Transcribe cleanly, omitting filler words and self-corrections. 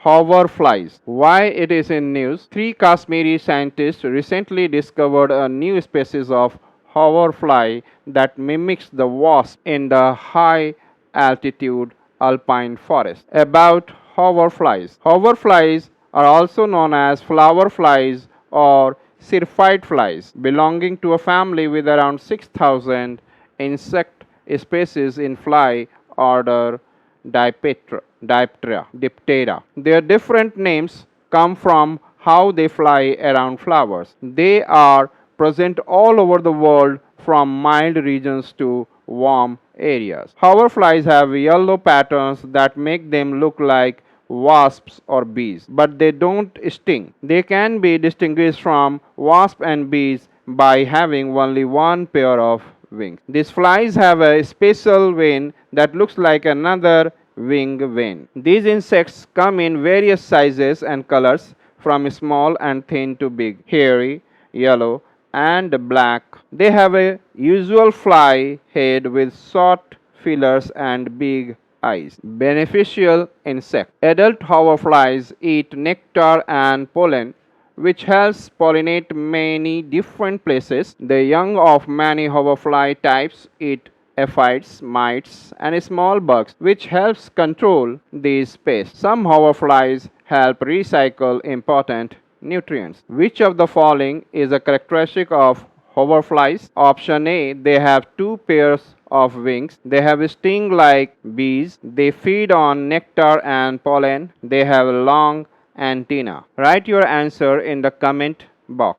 Hoverflies. Why it is in news? Three Kashmiri scientists recently discovered a new species of hoverfly that mimics the wasp in the high altitude alpine forest. About hoverflies. Hoverflies are also known as flower flies or syrphid flies, belonging to a family with around 6,000 insect species in fly order Diptera. Their different names come from how they fly around flowers. They are present all over the world from mild regions to warm areas. Hoverflies have yellow patterns that make them look like wasps or bees, but they don't sting. They can be distinguished from wasps and bees by having only one pair of wings. These flies have a special vein that looks like another wing vein. These insects come in various sizes and colors, from small and thin to big, hairy, yellow, and black. They have a usual fly head with short feelers and big eyes. Beneficial insect. Adult hoverflies eat nectar and pollen, which helps pollinate many different places. The young of many hoverfly types eat aphids, mites, and small bugs, which helps control these pests. Some hoverflies help recycle important nutrients. Which of the following is a characteristic of hoverflies? Option A, they have two pairs of wings. They have a sting like bees. They feed on nectar and pollen. They have a long antenna. Write your answer in the comment box.